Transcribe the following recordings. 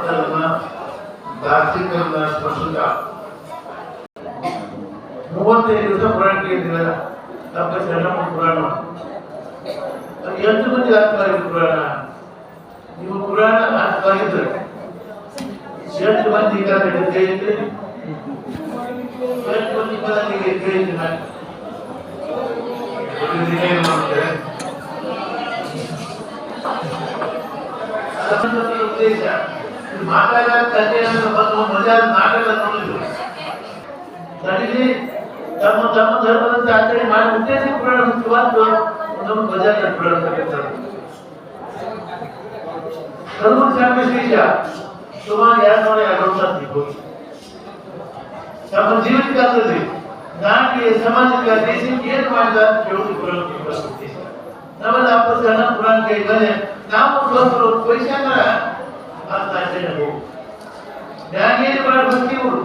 ಧರ್ಮ ದಾರ್ಶನಿಕರನ್ನ ಸ್ಪರ್ಶಕ 35 ದಿವಸ ಪುರಾಣ ಕೇಳಿದಿಲ್ಲ. ನಮ್ಮ ಸಣ್ಣ ಪುರಾಣ 8 ಮಂದಿ ಅರ್ಥವಾಗಿ ಪುರಾಣ. ನೀವು ಪುರಾಣ ಅರ್ಥವಾಗಿದ್ರೆ 8 ಮಂದಿ ಕೇಳಿದ್ರಿ, 8 ಮಂದಿ ಪದನಿಗೆ ಕೇಳಿದ್ರಿ. ಉದ್ದೇಶ ಮಾತಾಡ ಕಲ್ಯಾಣ ಬಂದು ಮಜಾ ನಾಟಕ ನೋಡಿದ್ರು ನಡೀಲಿ ತಮ್ಮ ತಮ್ಮ ಧರ್ಮದಂತೆ ಆಚರಣೆ ಮಾಡಿ ಉದ್ದೇಶ ಪುರಾಣ ಮುಖ್ಯವಾದ್ದು ನಮ್ಮ ಬಜಾರ್ ಪುರಾಣ ತಗೊಳ್ತಾರೆ. ಧರ್ಮ ವಿಶೇಷ ಸುಮಾರು 250 ತಮ್ಮ ಜೀವಿತ ಕಾಲದಲ್ಲಿ ನಾಟಿಗೆ ಸಮಾಜಕ್ಕೆ ದೇಶಕ್ಕೆ ಏನು ಮಾಡಿದ ಅಂತ ಕೇಳುವುದು ಪುರಾಣ. ನಮ್ಮಲ್ಲಿ ಅಪ್ಪ ಸಣ್ಣ ಪುರಾಣ ಕೇಳಿದರೆ ನಾವು ಸ್ವಲ್ಪ ಪೈಸಾಂದ್ರ ಅಂತ ಆಚರಣೆ ಹೋಗು ನ್ಯಾಗೇನು ಮಾಡಿ ಬರ್ತೀವರು.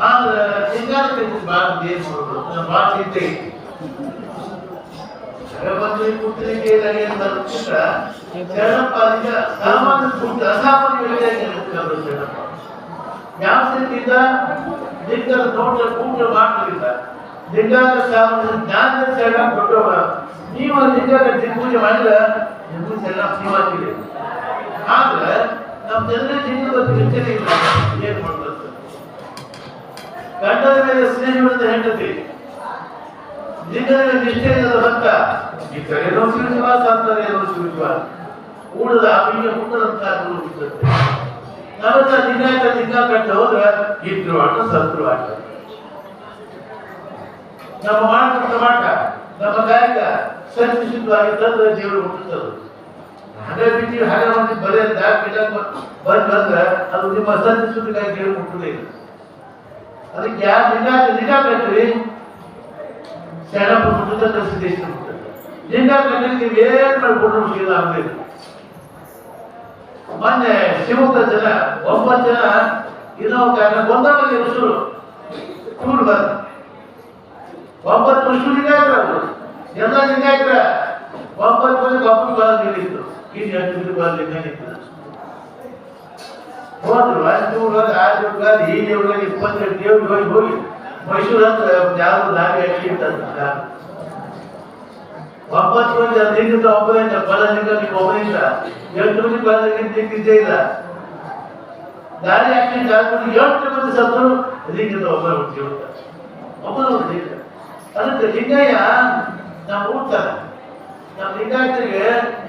ಆದ್ರೆ ಸಿಂಗಾರಕ್ಕೆ ಭಾಳ ದೇಶ ಭಾಳ ಚಿಂತೆ ಜಗಬಂಧು ಪುತ್ರಿಗೆ ಶರಣಪ್ಪ ಸಾಮಾನ್ಯ ಪುತ್ರ ಅಸಾಮಾನ್ಯ ಶರಣಪ್ಪ ಯಾವ ಸ್ಥಿತಿಯಿಂದ ಲಿಂಗದ ನೋಟ ಕೂಟ ಮಾಡಲಿಲ್ಲ. ಲಿಂಗಾದ ಸಾಮಾನ್ಯ ಜ್ಞಾನದ ಶರಣ ಕೊಟ್ಟವ ನೀವು ಲಿಂಗದ ಪೂಜೆ ಮಾಡಿದ್ರೆ ನಿಮಗೂ ಶರಣ ನೀವಾಗಿದೆ. ಆದ್ರೆ ನಮ್ಮ ಜನರ ಲಿಂಗದ ಚಿಂತನೆ ಇಲ್ಲ. ಏನ್ ಮಾಡ್ಬೇಕು? ಗಂಡದ ಮೇಲೆ ಸ್ನೇಹವಿಲ್ಲದ ಹೆಂಡತಿ, ಲಿಂಗದ ಮೇಲೆ ನಿಷ್ಠೆ ಇಲ್ಲದ ಭಕ್ತ, ಈ ಕಡೆಯೋ ಶಿವಜೀವಾಸ ಅಂತಾರೆ, ಏನೋ ಶಿವಜೀವಾಸ ಊಡದ ಅಭಿಯ ಹುಟ್ಟದಂತ ಗುರುತಿಸುತ್ತೆ. ನಾವೆಲ್ಲ ಲಿಂಗಾಯತ ಲಿಂಗ ಕಟ್ಟ ಹೋದ್ರೆ ಇದ್ರು ಆಟ ಸತ್ರು ಆಟ. ನಮ್ಮ ಮಾಡಿದ ಮಾಟ ನಮ್ಮ ಗಾಯಕ ಸತ್ಯಶುದ್ಧವಾಗಿ ತಂದ್ರೆ ಜೀವನ ಹುಟ್ಟುತ್ತದೆ. ಹಾಗೆ ಬಿಟ್ಟು ಹಾಗೆ ಮಾಡಿ ಬರೀ ಬಂದ್ರೆ ಅದು ನಿಮ್ಮ ಸತ್ಯಶುದ್ಧಗಾಗಿ ಜೀವನ ಹುಟ್ಟುದೇ ಇಲ್ಲ. ಅದಕ್ಕೆ ಯಾರು ಲಿಂಗ ಕಟ್ಟ್ರಿ ಶರಣಪ್ಪ ಹುಟ್ಟುತ್ತ ಸಿದ್ದೇಶ ಹುಟ್ಟುತ್ತೆ. ಲಿಂಗ ಕಟ್ಟಿ ನೀವು ಏನ್ ಮಾಡ್ಕೊಂಡು ಶೀಲ ಆಗಲಿಲ್ಲ. ಮೊನ್ನೆ ಶಿವಮೊಗ್ಗ ಜನ 9 ಜನ ಇನ್ನೊಂದು ಕಾರಣ ಒಂದಾಗಲಿ ಋಷುರು ಟೂರ್ ಬಂದು 9 ಋಷು ಲಿಂಗಾಯತರು ಎಲ್ಲ ಲಿಂಗಾಯತರ 9 ಮಂದಿ ಒಬ್ಬರು ಬರೋದು ನಿಲ್ಲಿತ್ತು. ಇನ್ನು 8 ಮಂದಿ ಬರಲಿಲ್ಲ ನಿಂತು ಹೋದ್ರು. 5 6 ಈ ದೇವ್ರಿಗೆ 22 ದೇವ್ರಿಗೆ ಹೋಗಿ ಮೈಸೂರು ಅಂತ ಯಾವ್ದು ದಾರಿ ಹಾಕಿ ಇರ್ತಂತ 9 ಮಂದಿ ಲಿಂಗದ ಒಬ್ಬರಿಂದ ಬಲಲಿಂಗ ನೀವು ಒಬ್ಬರಿಂದ 8 ಮಂದಿ ಬಲಲಿಂಗ ಲಿಂಗಿದ್ದೇ ಇಲ್ಲ. ದಾರಿ ಹಾಕಿ 8 ಮಂದಿ ಸತ್ರು ಲಿಂಗದ ಒಬ್ಬರು ಹುಟ್ಟಿರ್ತಾರೆ. ಒಬ್ಬರು ಲಿಂಗ ಅದಕ್ಕೆ ಲಿಂಗಯ್ಯ ನಾವು ಊಡ್ತಾರೆ. ನಮ್ಮ ಲಿಂಗಾಯತರಿಗೆ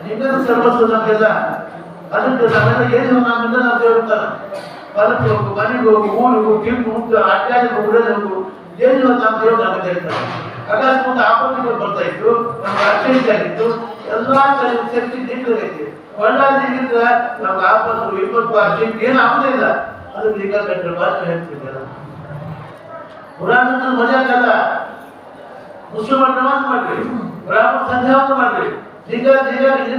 ಲಿಂಗದ ಸರ್ವಸ್ವ ನಮಗೆಲ್ಲ. ಅದಕ್ಕೆ ನಾವೆಲ್ಲ ಏನು ನಮ್ಮಿಂದ ನಾವು ದೇವರ್ತಾನೆ ಹೊಲಕ್ಕೆ ಹೋಗು, ಮನೆಗೆ ಹೋಗು, ಊರಿಗೆ ಹೋಗು, ಕಿಂಪು ಹೋಗು, ಅಡ್ಡಾಡಿ ಉಡೋದು ಹೋಗು, ಏನು ನಮ್ಮ ದೇವರು ನಮಗೆ ಹೇಳ್ತಾರೆ. ಅಕಸ್ಮಾತ್ ಆಪತ್ತಿಗಳು ಬರ್ತಾ ಇತ್ತು, ನಮ್ಗೆ ಆಕ್ಸಿಡೆಂಟ್ ಆಗಿತ್ತು, ಎಲ್ಲ ಶಕ್ತಿ ಲಿಂಗೈತಿ. ಒಳ್ಳಾಗಿದ್ರೆ ನಮ್ಗೆ ಆಪತ್ತು ವಿಪತ್ತು ಆಕ್ಸಿಡೆಂಟ್ ಏನು ಆಗೋದೇ ಇಲ್ಲ. ಅದಕ್ಕೆ ಲಿಂಗ ಕಟ್ಟರೆ ಮಾತ್ರ ಹೇಳ್ತಿದ್ದಾರೆ. ಪುರಾಣ ಮಜಾ ಆಗಲ್ಲ. ಮುಸಲ್ಮಾನ್ ನಮಾಜ್ ಮಾಡ್ರಿ, ಬ್ರಾಹ್ಮಣ ಸಂಧ್ಯಾವಂತ ಮಾಡ್ರಿ, ಲಿಂಗ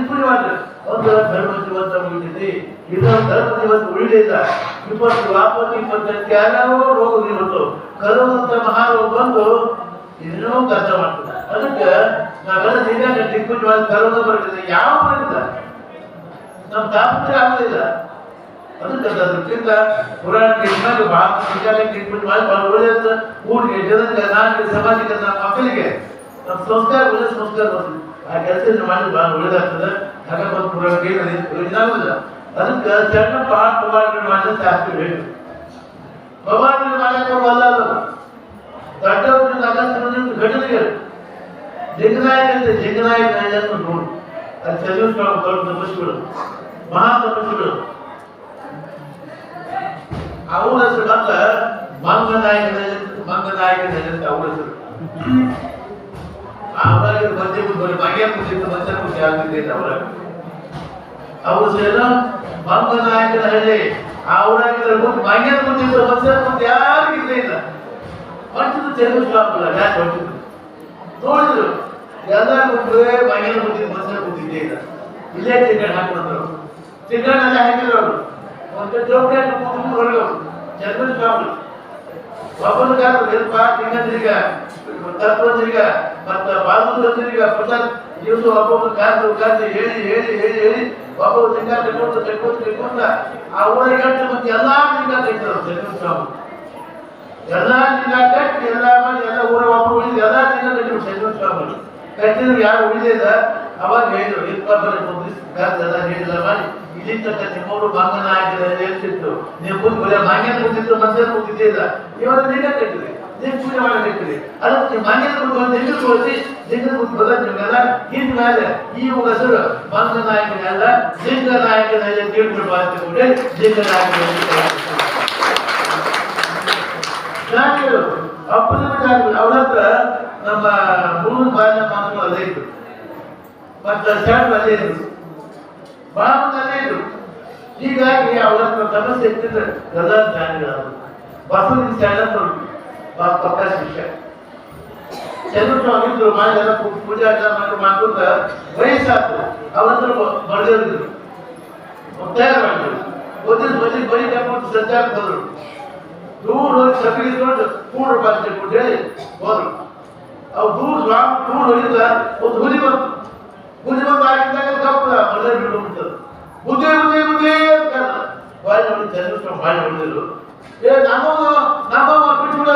ಪೂಜೆ ಮಾಡ್ರಿ. ಒಂದು ಧರ್ಮ ಜೀವಂತ ಉಳಿದಿದೆ, ಇನ್ನೊಂದು ಧರ್ಮ ಜೀವಂತ ಉಳಿಲಿಲ್ಲ. ವಿಪತ್ತು ಆಪತ್ತು 25 ಯಾವ್ಯಾವ ರೋಗ ಇವತ್ತು ಕರೋನಂತ ಮಹಾರೋಗ ಬಂದು ಇನ್ನೂ ಕಷ್ಟ ಮಾಡ್ತದೆ. ಅದಕ್ಕೆ ನಾವೆಲ್ಲ ಲಿಂಗ ಕಟ್ಟಿ ಪೂಜೆ ಮಾಡಿ ಕರೋನ ಬರಲಿಲ್ಲ, ಯಾವ ಬರಲಿಲ್ಲ, ನಮ್ಮ ತಾಪತ್ರೆ ಆಗೋದಿಲ್ಲ. ಅದಕ್ಕೆ ಅದಕ್ಕಿಂತ ಪುರಾಣಕ್ಕೆ ಇನ್ನೊಂದು ಭಾಳ ವಿಚಾರಕ್ಕೆ ಪೂಜೆ ಮಾಡಿ ಭಾಳ ಒಳ್ಳೆಯದು. ಊರಿಗೆ ಜನಕ್ಕೆ ನಾಡಿಗೆ ಸಮಾಜಕ್ಕೆ ನಮ್ಮ ಮಕ್ಕಳಿಗೆ ನಮ್ಮ ಸಂಸ್ಕಾರ ಒಳ್ಳೆ ಸಂಸ್ಕಾರ ಬರ್ತದೆ. ಆ ಕೆಲಸ ಮಾಡಿ ಭಾಳ ಒಳ್ಳೇದಾಗ್ತದೆ. ಹಾಗೆ ಒಂದು ಪುರಾಣಕ್ಕೆ ಇದಾಗೋದಿಲ್ಲ. ಅದಕ್ಕೆ ಸಣ್ಣ ಪವಾಡಗಳು ಮಾಡಿದ್ರೆ ಶಾಸ್ತ್ರ ಹೇಳಿ ಪವಾಡಗಳು ಮಾಡಕ್ಕೆ ಅಲ್ಲ ದೊಡ್ಡವ್ರಿಂದ ಅಗತ್ಯ ಘಟನೆಗಳು ಲಿಂಗನಾಯಕ ಅಂತ ಲಿಂಗನಾಯಕ ನೋಡಿ ಅದು ಚದುರಿಸ್ಕೊಂಡು ದೊಡ್ಡ ತಪಸ್ಸುಗಳು ಮಹಾ ತಪಸ್ಸುಗಳು ಅವ್ರ ಹೆಸರು ಬಂದ ಮಂಗನಾಯಕನ ಅಂತ ಅವ್ರ ಹೆಸರು. ಆವಾಗ ಮಧ್ಯೆ ಮಂಗ್ಯ ಕುಸಿತ್ತು ಮಧ್ಯ ಕುಸಿ ಆಗ್ತಿದ್ದೆ ಅವರ ಅವ್ರ ಸೇರು ಮಂಗನಾಯಕನ ಹಳ್ಳಿ. ಅವರಾಗಿದ್ರೆ ಮಂಗ್ಯದ ಕುಸಿತ್ತು ಮಧ್ಯ ಕುಸಿ ಯಾರಿಗಿಲ್ಲ ಇಲ್ಲ. ಹೊಂಟಿದ್ದು ಚದುರಿಸ್ಲಾಗಲ್ಲ. ಯಾಕೆ ಹೊಂಟಿದ್ದು ನೋಡಿದ್ರು ಎಲ್ಲರೂ ಮಂಗ್ಯದ ಕುಸಿತ್ತು ಮಧ್ಯ ಕುಸಿದ್ದೇ ಇಲ್ಲ. ಇಲ್ಲೇ ತಿಂಗಳು ಹಾಕಿದ್ರು, ತಿಂಗಳನ್ನೆಲ್ಲ ಹಾಕಿದ್ರು. ಅವರು ಒಂದು ಚೌಕಿ ಹೊರಗೆ ಚದುರಿಸ್ಲಾಗಲ್ಲ. ಒಬ್ಬನ ಲಿಂಗಂದ್ರಿಗ ತತ್ವಂದ್ರಿಗ ಮತ್ತು ಬಾಲಮಂದ್ರಿಗ ಪ್ರಸಾದ್ ದಿವಸ ಒಬ್ಬೊಬ್ಬರು ಕಾದು ಹೇಳಿ ಹೇಳಿ ಹೇಳಿ ಹೇಳಿ ಒಬ್ಬೊಬ್ಬರು ಲಿಂಗ ತೆಕ್ಕೊಂಡ ಆ ಊರಿಗೆ ಗಂಟೆ ಮತ್ತೆ ಎಲ್ಲಾ ಲಿಂಗ ತೆಗ್ತಾರೆ ಸ್ವಾಮಿ. ಎಲ್ಲಾ ಲಿಂಗ ಕಟ್ಟಿ ಎಲ್ಲ ಮಾಡಿ ಎಲ್ಲ ಊರ ಒಬ್ಬರು ಉಳಿದು ಎಲ್ಲಾ ಲಿಂಗ ಕಟ್ಟಿದ್ರು ಸ್ವಾಮಿ. ಕಟ್ಟಿದ್ರು ಯಾರು ಉಳಿದಿಲ್ಲ. ಅವಾಗ ಹೇಳಿದ್ರು ಎಲ್ಲ ಹೇಳಿಲ್ಲ ಮಾಡಿ ಇಲ್ಲಿಂದ ನಿಮ್ಮೂರು ಮಂಗನ ಹಾಕಿದ್ರೆ ಹೇಳ್ತಿತ್ತು ನೀವು ಕೂತ್ ಮಂಗನ ಕೂತಿತ್ತು ಮನುಷ್ಯನ ಕೂತಿದ್ದೇ ಇಲ್ಲ. ಇವಾಗ ಲಿಂಗ ಕಟ್ಟಿದ್ರಿ ನೀವು ಪೂಜೆ ಮಾಡಬೇಕ್ರಿ. ಅದಕ್ಕೆ ನೀವು ಮಂಗನ ಕೂತ್ಕೊಂಡು ಲಿಂಗ ತೋರಿಸಿ ಲಿಂಗ ಕೂತ್ ಬದ ನಿಮ್ಗೆಲ್ಲ ಇನ್ ಮೇಲೆ ಈ ಹೆಸರು ಮಂಗ ನಾಯಕನಲ್ಲ ಲಿಂಗ ನಾಯಕನಲ್ಲಿ ತಿಳ್ಕೊಂಡು ಬಾಳ್ತಿಕೊಂಡೆ ಲಿಂಗ ನಾಯಕ ಅಪ್ಪನ ಅವ್ರ ಹತ್ರ ನಮ್ಮ ಮೂರು ಬಾಲ್ಯ ಮಾತು ಅಲ್ಲೇ ಇದ್ರು ಮತ್ತೆ ಶಾಟ್ ಅಲ್ಲೇ ಇದ್ರು ಬಾಬು ಅಲ್ಲೇ ಇದ್ರು. ಹೀಗಾಗಿ ಅವ್ರ ಹತ್ರ ಸಮಸ್ಯೆ ಇರ್ತಿದ್ರೆ ಎಲ್ಲ ಜ್ಞಾನಿಗಳು ಬಸವನ ಸ್ಟ್ಯಾಂಡ್ ಪಕ್ಕ ಶಿಷ್ಯ ಚಂದ್ರಸ್ವಾಮಿದ್ರು ಮಾಡಿ ಪೂಜಾ ಮಾಡ್ಕೊಂಡ ವಯಸ್ಸಾಯ್ತು. ಅವ್ರ ಹತ್ರ ಬರೆದಿದ್ರು ತಯಾರು ಮಾಡಿದ್ರು ಬರೀ ಬರೀ ಕರ್ಕೊಂಡು ಸಂಚಾರ ಹೋದ್ರು. ದೂರ ಹೋಗಿ ಸಗಣಿ ತೊಗೊಂಡು ಕೂಡ್ರು ಬಂದು ಹೇಳಿ ಹೋದ್ರು. ಅವ್ರು ದೂರ ಹೊಡಿದ ಒಂದು ಹುಲಿ ಬಂತು. ಹುಲಿ ಬಂದು ಆಗಿದ್ದಾಗ ಕಪ್ಪು ಮಳೆ ಬಿಟ್ಟು ಬುದ್ಧಿ ಬುದ್ಧಿ ಬುದ್ಧಿ ಅಂತ ಬಾಯಿ ನೋಡಿ ಚಂದ್ರಸ್ವಾಮಿ ಬಾಯಿ ಹೊಡೆದಿರು. ನಮ್ಮ ಬಿಟ್ಬಿಡ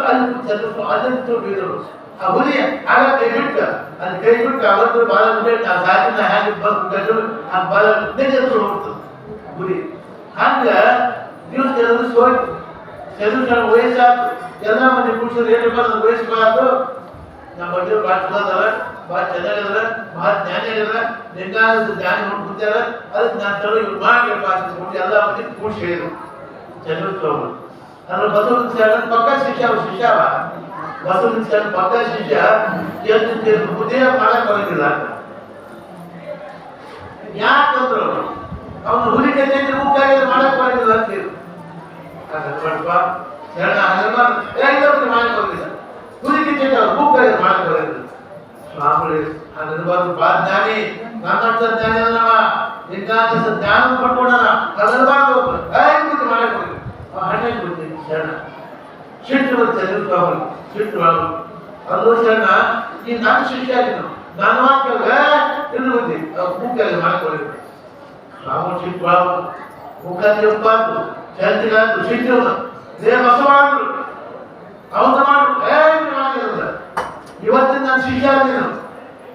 ಅಲ್ಲಿ ಚಂದ್ರಸ್ವಾಮಿ ಅಲ್ಲಿಂದ ಬೀದರು. ಆ ಹುಲಿ ಆಗ ಕೈ ಬಿಟ್ಟ ಅಲ್ಲಿ ಕೈ ಬಿಟ್ಟು ಅವತ್ತು ಬಾಲ ಬಿಟ್ಟು ಆ ಸಾಕಿನ ಹ್ಯಾಂಗ ಬಂದು ಆ ಬಾಲ ಹೋಗ್ತದೆ ಹುಲಿ. ಹಂಗ ದಿವಸ ಕೆಲವರು ಸೋಯ್ತು. ಚಂದ್ರಸ್ವಾಮಿ ವಯಸ್ಸಾಯ್ತು. ಎಲ್ಲ ಮಂದಿ ಪುರುಷರು ಏನು ಬಂದು ವಯಸ್ಸಬಾರ್ದು. ನಮ್ಮ ಬಗ್ಗೆ ಭಾಳ ಚಲೋದಲ್ಲ, ಭಾಳ ಚೆನ್ನಾಗದ, ಭಾಳ ಜ್ಞಾನಿ ಆಗದ, ಲಿಂಗಾದ ಜ್ಞಾನಿ ನೋಡಿ ಕೂತಾರ. ಅದಕ್ಕೆ ನಾನು ಚಲೋ ಇವ್ರು ಮಾಡಿ ಎಲ್ಲ ಮಂದಿ ಕೂಡಿಸಿ ಹೇಳಿದ್ರು ಚಂದ್ರಸ್ವಾಮಿ. ಅದ್ರ ಬಸವನ ಪಕ್ಕ ಶಿಷ್ಯ ಅವ್ರ ಶಿಷ್ಯವ ಬಸವನ ಪಕ್ಕ ಶಿಷ್ಯ ಎಷ್ಟು ಬುದ್ಧಿಯ ಮಾಡಕ್ ಬರೋದಿಲ್ಲ. ಯಾಕಂದ್ರು ಅವನು ಹುಲಿ ಕೈ ಮುಕ್ಕಾಗಿ ಮಾಡಕ್ ಬರೋದಿಲ್ಲ ಅಂತೀರು. ಸ್ವಾಮಿ ಜ್ಞಾನಿ ನನ್ನ ಜ್ಞಾನಿ ಅಲ್ಲವ ಲಿಂಗಾಂಶ ಜ್ಞಾನ ಪಡ್ಕೊಂಡ ಕದರ್ಬಾರ್ದು ಮಾಡಕ್ ಹಣ್ಣೆ ಕೊಡ್ತೀನಿ ಶರಣ ಸಿಟ್ಟು ಬರುತ್ತೆ ಸ್ವಾಮಿ ಸಿಟ್ಟು ಅಲ್ಲೂ ಶರಣ ಈ ನನ್ನ ಶಿಷ್ಯ ಆಗಿದ್ದು ನನ್ನ ಮಾತಾಗ ಇನ್ನು ಬುದ್ಧಿ ಮುಕ್ಕಾಗಿ ಮಾಡ್ಕೊಂಡಿದ್ದೆ ಸ್ವಾಮಿ ಸಿಟ್ಟು ಮುಖಾಂತಿ ಉಪ್ಪಾತು ಚಂದ್ರಿಗಾದ್ರು ಸಿಟ್ಟು ಬಸವಾದ್ರು ಅವನ್ನ ಮಾಡಿದ್ರು. ಇವತ್ತಿನ ನನ್ನ ಶಿಷ್ಯ ನೀನು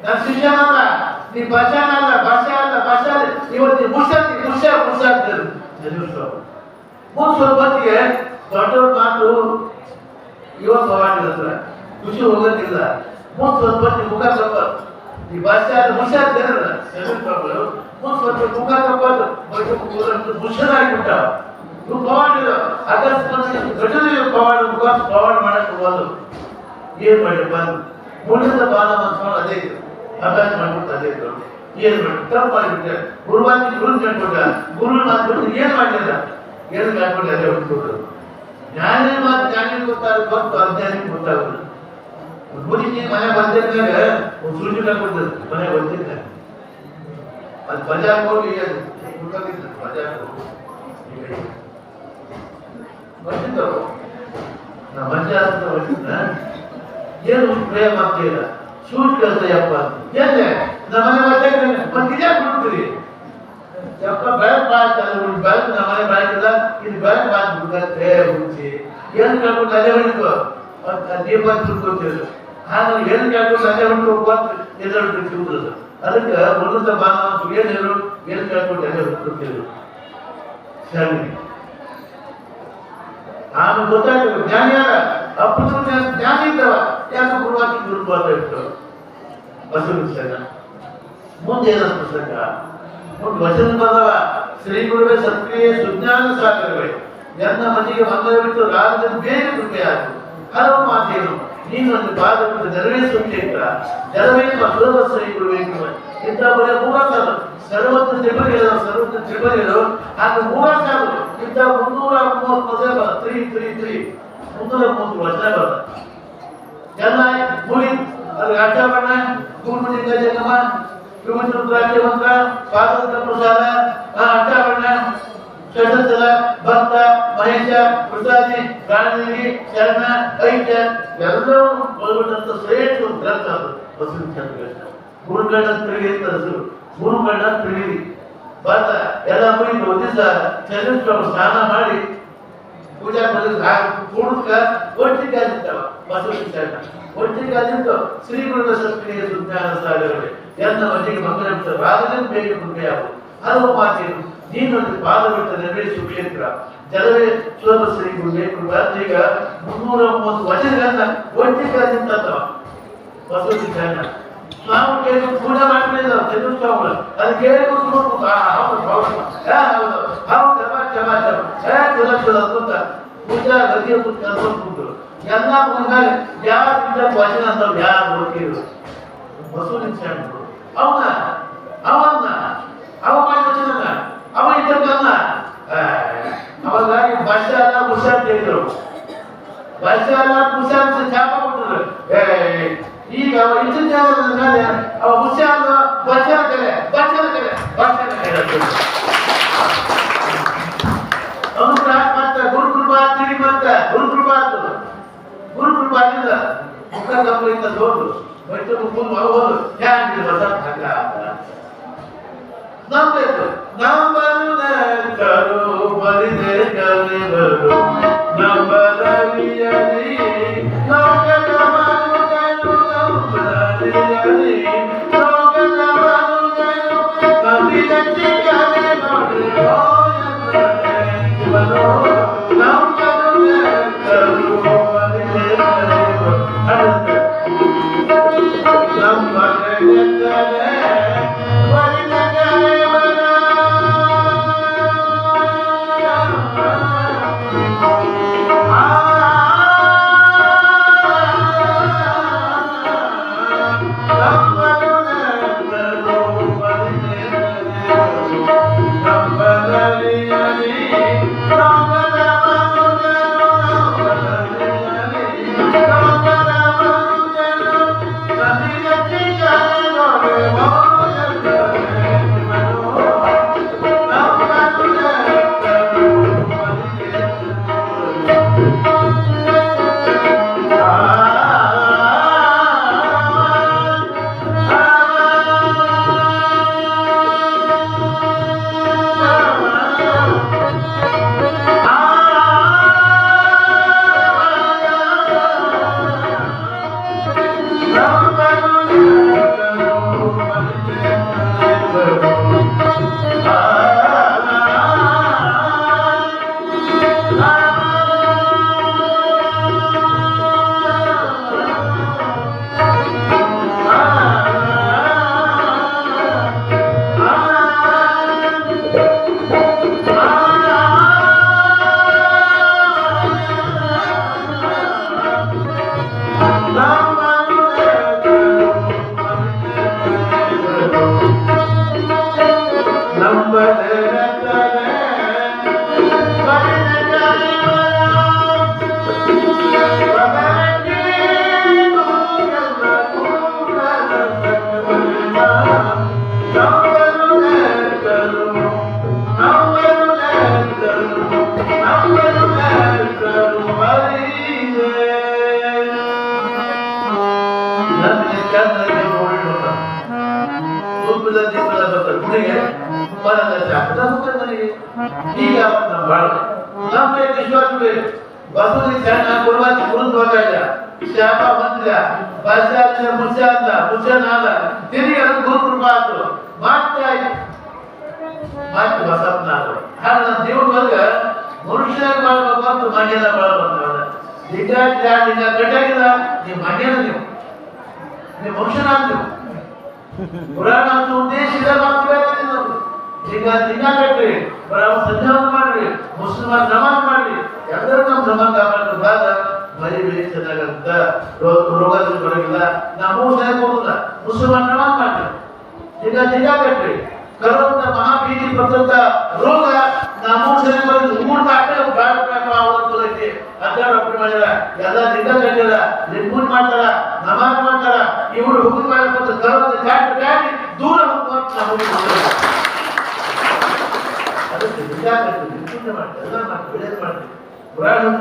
ನನ್ನ ಶಿಷ್ಯನಲ್ಲ, ನೀ ಬಚಾನಲ್ಲ ಭಾಷೆ ಅಲ್ಲ ಭಾಷೆ ಇವತ್ತು ಮುಷಾತಿ ಮುಷಾದ್ರು ಮುಂದ್ ಸ್ವಲ್ಪ ಹೊತ್ತಿಗೆ ದೊಡ್ಡವ್ರ ಮಾತು ಇವತ್ತು ಮಾಡಿದ್ರ ಖುಷಿ ಹೋಗೋದಿಲ್ಲ. ಮುಂದ್ ಸ್ವಲ್ಪ ಹೊತ್ತಿಗೆ ಮುಖ ಸ್ವಲ್ಪ ಈ ಭಾಷೆ ಅಲ್ಲ ಮುಷಾದ್ರಲ್ಲ ಮುಂದ್ ಸ್ವಲ್ಪ ಮುಖ ತಪ್ಪದು ಮುಷನಾಗಿಬಿಟ್ಟಾವ. ಇವು ಪವಾಡ ಅಕಸ್ಮಾತ್ ಘಟನೆ ಪವಾಡ ಮಾಡಕ್ ಹೋಗೋದು ಏನ್ ಮಾಡಿ ಬಂದು ಮುಂದಿನ ಬಾಲ ಮನ್ಸ್ಕೊಂಡು ಅದೇ ಇತ್ತು ಅಭ್ಯಾಸ ಮಾಡ್ಬಿಟ್ಟು ಅದೇ ಇತ್ತು. ಏನ್ ಮಾಡಿ ತಪ್ಪು ಮಾಡಿಬಿಟ್ಟೆ ಗುರುವಾಂತಿ ಗುರು ಕಂಡ್ಬಿಟ್ಟ ಗುರು ಮಾತ್ಬಿಟ್ಟು ಏನ್ ಮಾಡಲಿಲ್ಲ ಏನು ಕಂಡ್ಬಿಟ್ಟು ಅದೇ ಹುಡ್ಬಿಟ್ಟು ಜ್ಞಾನಿ ಮಾತು ಜ್ಞಾನಿ ಗೊತ್ತಾಗ ಬಂತು ಅಜ್ಞಾನಿ ಗೊತ್ತಾಗುದು. ಗುರಿಗೆ ಮನೆ ಬಂದಿದ್ದಾಗ ಒಂದು ಸುಳ್ಳು ಕೊಡ್ತದೆ ಮನೆ ಬಂದಿದ್ದ ಅದು ಬಜಾರ್ ಹೋಗಿ ಅದು ಬಜಾರ್ ಹೋಗಿ ಬಂದಿದ್ದವು ನಾ ಬಜಾರ್ ಬಂದಿದ್ದ ಏನು ಪ್ರೇಮ ಆಗ್ತೀರ ಶೂಟ್ ಕಲ್ತಯ್ಯಪ್ಪ ಏನೇ ನಮ್ಮನೆ ಮತ್ತೆ ಇದೇ ಕೊಡ್ತೀರಿ ಯಪ್ಪ ಬೆಳಕು ಬಾಳ್ತಲ್ಲ ಬೆಳಕು ನಮ್ಮನೆ ಬೆಳಕಿಲ್ಲ ಇದು ಬೆಳಕು ಬಾಳ್ಬಿಡ್ತೇ ಹುಚ್ಚಿ ಏನು ಕೇಳ್ಕೊಂಡು ಅದೇ ಹೊಡಿತು ದೀಪ ತಿಳ್ಕೊತೀರಿ ಹಾಗೆ ಏನು ಕೇಳ್ಕೊಂಡು ಅದೇ ಹೊಡ್ಕೊ ಬಂತು ಎಲ್ಲರೂ ಸಿಗುದಿಲ್ಲ. ಅದಕ್ಕೆ ಉನ್ನತ ಮಾನವ ಏನಿರು ಏನು ಕೇಳ್ಕೊಂಡು ಅದೇ ಹೊಡ್ಕೊತೀರಿ ಸರಿ. ಆಮೇಲೆ ಗೊತ್ತಾಗ್ತದೆ ಜ್ಞಾನಿ ಅಲ್ಲ ಅಪ್ಪನ ಜ್ಞಾನಿ ಇದ್ದವ ಯಾಕೆ ಗುರುವಾಕಿ ಗುರುಪಾದ ಇಟ್ಟು ಬಸವನ ಮುಂದೆ ಏನೋ ಪುಸ್ತಕ ಮುಂದೆ ವಚನ ಬಂದವ ಶ್ರೀ ಗುರುವೇ ಸತ್ಕ್ರಿಯೆ ಸುಜ್ಞಾನ ಸಾಗರವೇ ಎನ್ನ ಮನೆಗೆ ಮಂಗಲವಿಟ್ಟು ರಾಗದಲ್ಲಿ ಬೇರೆ ಕೃಪೆಯಾಗು ಹಲವು ಮಾತೇನು ನೀನೊಂದು ಪಾದವನ್ನು ನೆರವೇರಿಸುತ್ತೇಕ ನೆರವೇರುವ ಸುಲಭ ಶ್ರೀ ಗುರುವೇ ಇಂಥ ಬರೀ ಮೂರಾಸಾಲು ಸರ್ವತ್ರ ತ್ರಿಪದಿಗಳು ಹಾಗೂ ಮೂರಾಸಾಲು ಇಂಥ 330 ಪದ ಬರ 330 ವಚನ ಬರ ಎಲ್ಲ ಮುಗಿ ಅದು ಅಡ್ಡ ಬಣ್ಣ ಕೂರ್ಮನಿಂದ ಜಂಗಮ ಯುವಚಂದ್ರಾಜ್ಯ ಮಂತ್ರ ಸ್ವಾತಂತ್ರ್ಯ ಪ್ರಸಾದ ಅಡ್ಡ ಬಣ್ಣ ಷಟಸ್ಥಲ ಭಕ್ತ ಮಹೇಶ ಪ್ರಸಾದಿ ಪ್ರಾಣದೇವಿ ಶರಣ ಐಕ್ಯ ಎಲ್ಲರೂ ಬರುವಂತ ಶ್ರೇಷ್ಠ ಗ್ರಂಥ ಅದು ಬಸವನ ಗುರುಗಳನ್ನ ತಿಳಿಗೆ ತರಿಸು ಗುರುಗಳನ್ನ ತಿಳಿರಿ ಬಂದ ಎಲ್ಲ ಮುಗಿದು ಒಂದು ದಿವಸ ಚಂದ್ರಸ್ವಾಮಿ ಸ್ನಾನ ಮಾಡಿ ಪೂಜಾ ಕೂಡಕ ಒಟ್ಟಿಗೆ ನಿಂತವ ಬಸವಣ್ಣ ಒಟ್ಟಿಗೆ ನಿಂತು ಶ್ರೀ ಗುರುಗಳ ಸತ್ಕ್ರಿಯೆ ಸುಜ್ಞಾನ ಸಾಗರವೇ ಎಲ್ಲ ಒಟ್ಟಿಗೆ ಮಂಗಲ ರಾಗದಲ್ಲಿ ಬೇಗ ಮುಂದೆಯಾವು ಹಲವು ಮಾತೇನು ನೀನೊಂದು ಪಾದ ಬಿಟ್ಟ ನೆರವೇರಿಸು ಕ್ಷೇತ್ರ ಜಲವೇ ಸೋಮ ಶ್ರೀ ಗುರುಗೆ ಈಗ 330 ವಚನಗಳನ್ನ ಒಟ್ಟಿಗೆ ನಿಂತವ ಬಸವಣ್ಣ ನಾವು ಕೇಳಿ ಪೂಜೆ ಮಾಡ್ತಿದ್ದ ಚಂದ್ರಸ್ವಾಮಿಗಳು ಅದು ಕೇಳಿ ಪೂಜಾ ಗತಿಯ ಕೂತ್ರು ಎಲ್ಲ ಮುಗಿದ್ಮೇಲೆ ಯಾರು ವಚನ ಅಂತ ಯಾರು ನೋಡ್ತಿದ್ರು ಬಸವಣ್ಣ ಅವನ ಅವನ್ನ ಅವ ಮಾಡಿ ವಚನ ಅವ ಇದ್ದನ್ನ ಅವಾಗ ಬಸ್ಸಾಲ ಮುಷ ಅಂತ ಹೇಳಿದ್ರು ಬಸ್ಸಾಲ ಮುಷ ಅಂತ ಶಾಪ ಕೊಟ್ಟಿದ್ರು ಈಗ ಅವ ಇದ್ದ ಮೇಲೆ ಅವ ಮುಷಾಲ ಬಚ್ಚನ ಕಲೆ ಅವನು ಮಾಡ್ತಾರೆ ಗುರುಕೃಪಾ ತಿಳಿ ಮಾಡ್ತಾರೆ ಗುರುಕೃಪಾದಿಂದ ಮುಖ ಕಪ್ಪಲಿಂದ ಸೋದು ಬೈತು ಮುಖ ಹೋದು ಹ್ಯಾಂಗಿದ್ರು ಬಸ ನಂಬೇಕು ನಂಬರು ಬರಿದೆ ಕಲಿವರು ನಂಬರಿಯಲಿ ಲೋಕದ ಮನುಜನು ನಂಬರಿಯಲಿ ಲೋಕದ ಮನುಜನು ಕವಿಲಚ್ಚಿ ಕಲೆ ನೋಡಿ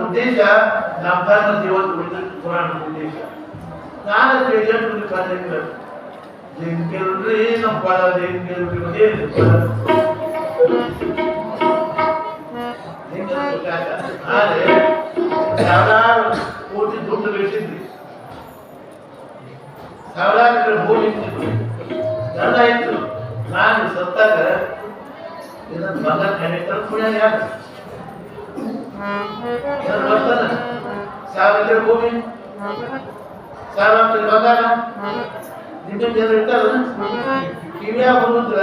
ಉದ್ದೇಶ ನಮ್ಮ ಧರ್ಮ ದೇವರ ಉದ್ದೇಶ ನಾನು ಜಿಂಗಿಲ್ರಿ ನಮ್ಮ ಪಳ ಜಿಂಗಿಲ್ರಿ ಆದ್ರೆ ಸಾವಿರಾರು ಕೋಟಿ ದುಡ್ಡು ಗಳಿಸಿದ್ರಿ, ಸಾವಿರಾರು ಭೂಮಿ ಗಂಡ ಇತ್ತು. ನಾನು ಸತ್ತಾಗ ಇದನ್ನ ಮಗ ಕಣಿತರ ಪುಣ್ಯ ಯಾರು ಬರ್ತಾನ? 1000 ಎಕರೆ ಭೂಮಿ, 1000 ಎಕರೆ ಬಂಗಾರ ನಿಮ್ಮ ಜನ ಇರ್ತಾರ. ಕಿವಿಯಾಗ ಬಂದ್ರ